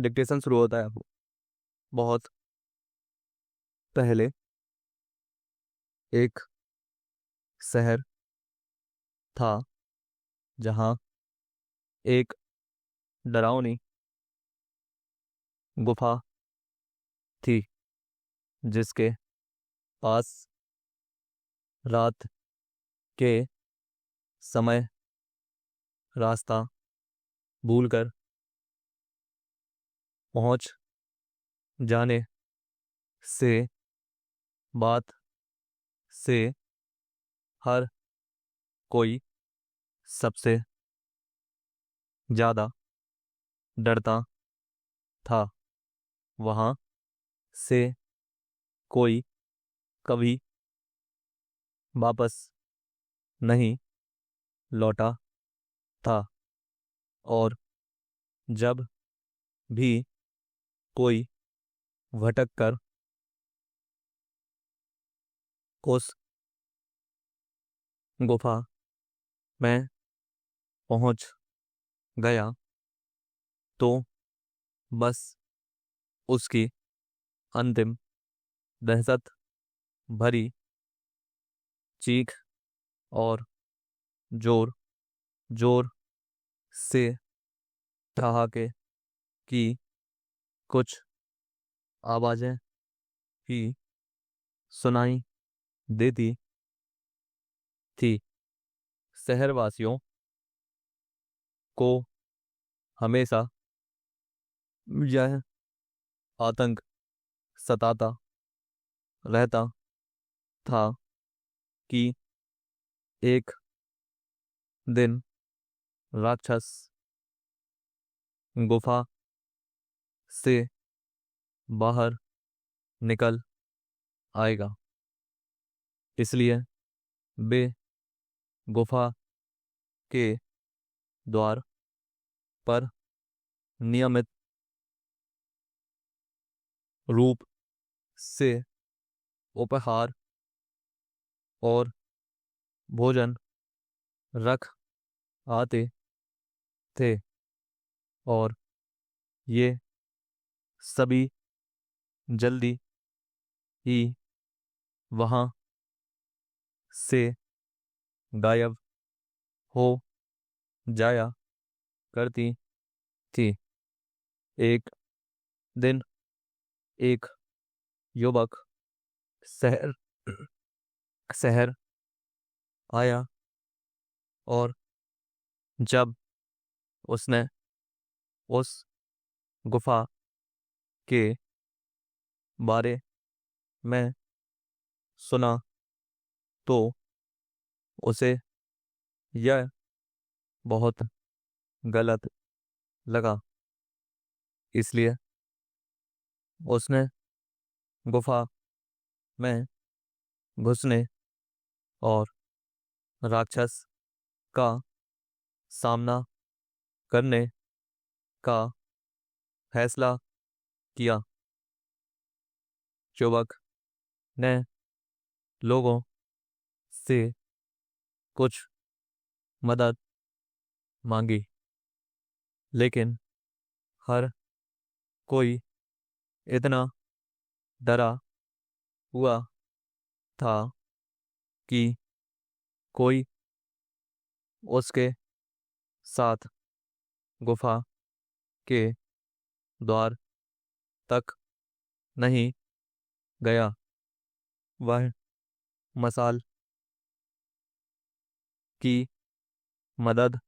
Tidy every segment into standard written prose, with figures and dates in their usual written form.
Dictation शुरू होता है। बहुत पहले एक शहर था जहाँ एक डरावनी गुफा थी जिसके पास रात के समय रास्ता भूलकर पहुंच जाने से बात से हर कोई सबसे ज़्यादा डरता था। वहाँ से कोई कभी वापस नहीं लौटा था और जब भी कोई भटक कर उस गुफा में पहुंच गया तो बस उसकी अंतिम दहशत भरी चीख और जोर जोर से ठहाके की कुछ आवाज़ें ही सुनाई देती थी। शहरवासियों को हमेशा यह आतंक सताता रहता था कि एक दिन राक्षस गुफा से बाहर निकल आएगा। इसलिए वे गुफा के द्वार पर नियमित रूप से उपहार और भोजन रख आते थे और ये सभी जल्दी ही वहाँ से गायब हो जाया करती थी। एक दिन एक युवक शहर शहर आया और जब उसने उस गुफा के बारे में सुना तो उसे यह बहुत गलत लगा। इसलिए उसने गुफा में घुसने और राक्षस का सामना करने का फैसला किया। युवक ने लोगों से कुछ मदद मांगी लेकिन हर कोई इतना डरा हुआ था कि कोई उसके साथ गुफा के द्वार तक नहीं गया। वह मसाल की मदद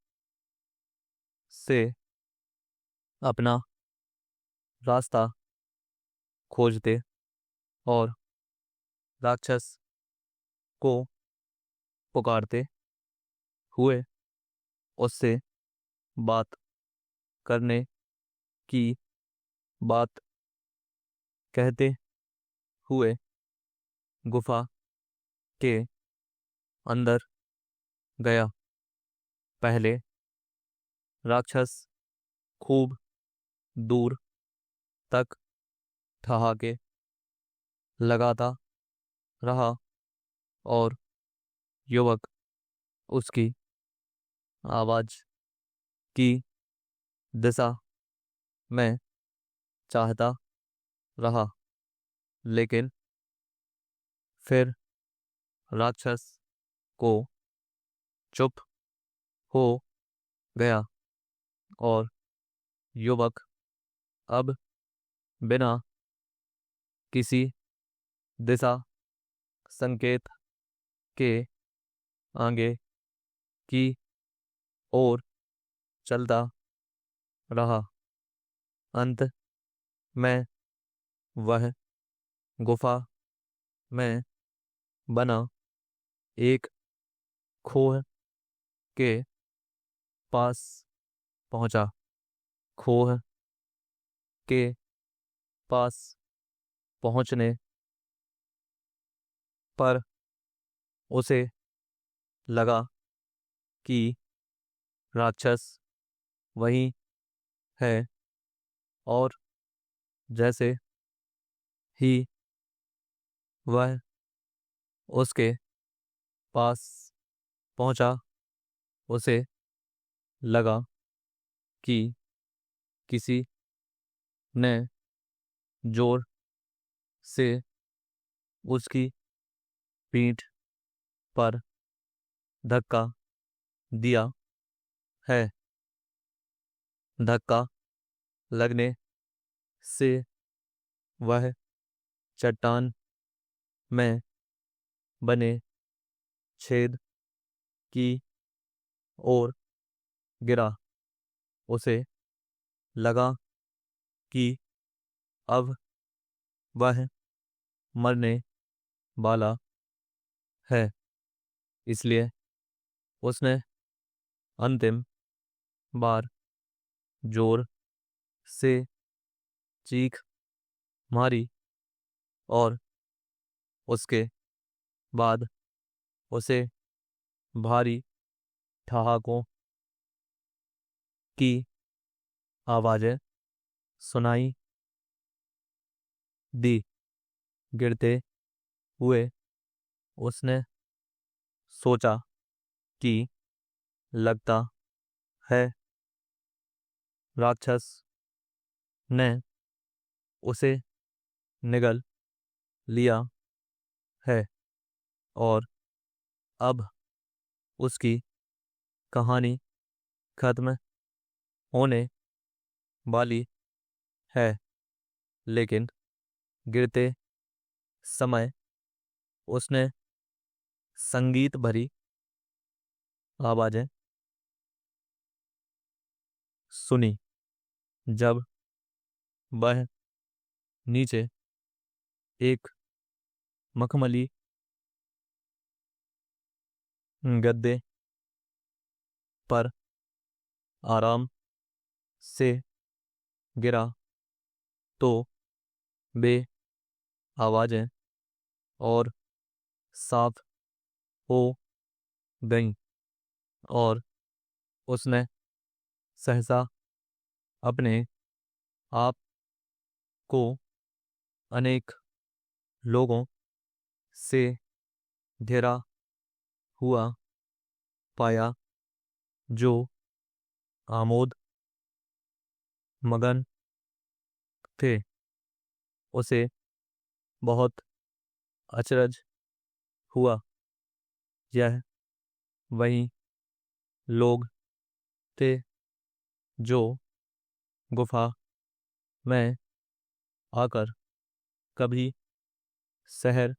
से अपना रास्ता खोजते और राक्षस को पुकारते हुए उससे बात करने की बात कहते हुए गुफा के अंदर गया। पहले राक्षस खूब दूर तक ठहाके लगाता रहा और युवक उसकी आवाज़ की दिशा में चाहता रहा, लेकिन फिर राक्षस को चुप हो गया और युवक अब बिना किसी दिशा संकेत के आगे की ओर चलता रहा। अंत में वह गुफा में बना एक खोह के पास पहुंचा। खोह के पास पहुंचने पर उसे लगा कि राक्षस वहीं है, और जैसे ही वह उसके पास पहुंचा, उसे लगा कि किसी ने जोर से उसकी पीठ पर धक्का दिया है। धक्का लगने से वह चट्टान में बने छेद की ओर गिरा। उसे लगा कि अब वह मरने वाला है, इसलिए उसने अंतिम बार जोर से चीख मारी और उसके बाद उसे भारी ठहाकों की आवाजें सुनाई दी। गिरते हुए उसने सोचा कि लगता है राक्षस ने उसे निगल लिया है और अब उसकी कहानी खत्म होने वाली है। लेकिन गिरते समय उसने संगीत भरी आवाजें सुनी। जब वह नीचे एक मखमली गद्दे पर आराम से गिरा तो वे आवाजें और साफ हो गईं और उसने सहसा अपने आप को अनेक लोगों से घिरा हुआ पाया, जो आमोद मगन थे। उसे बहुत अचरज हुआ। यह वही लोग थे जो गुफा में आकर कभी शहर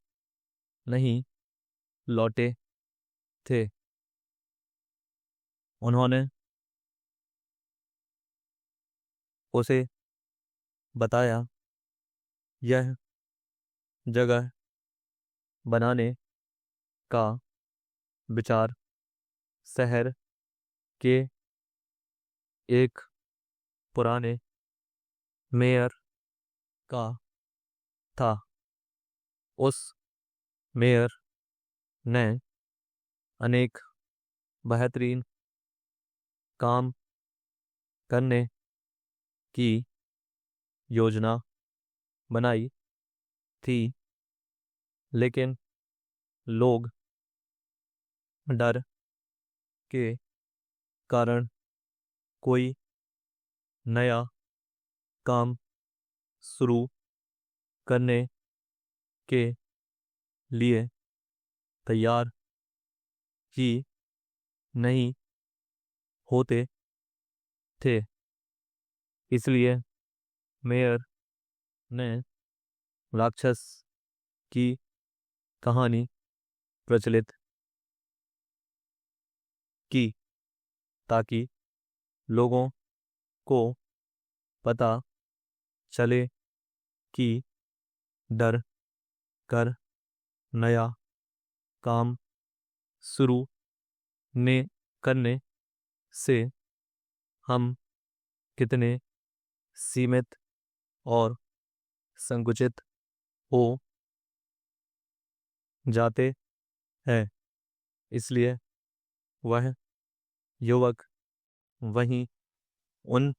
नहीं लौटे थे। उन्होंने उसे बताया यह जगह बनाने का विचार शहर के एक पुराने मेयर का था। उस मेयर ने अनेक बेहतरीन काम करने की योजना बनाई थी, लेकिन लोग डर के कारण कोई नया काम शुरू करने के लिए तैयार ही नहीं होते थे। इसलिए मेयर ने राक्षस की कहानी प्रचलित की ताकि लोगों को पता चले कि डर कर नया काम शुरू ने करने से हम कितने सीमित और संकुचित हो जाते हैं। इसलिए वह युवक वहीं उन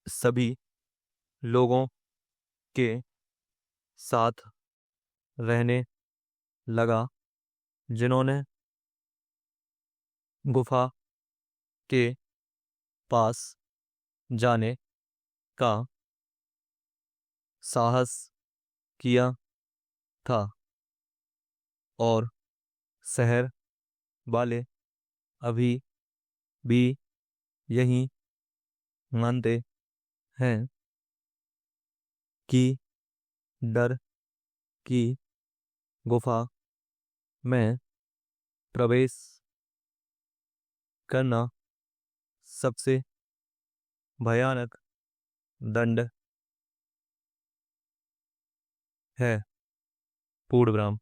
सभी लोगों के साथ रहने लगा जिन्होंने गुफा के पास जाने का साहस किया था और शहर वाले अभी भी यही मानते हैं कि डर की गुफा में प्रवेश करना सबसे भयानक दंड है। पूर्णविराम।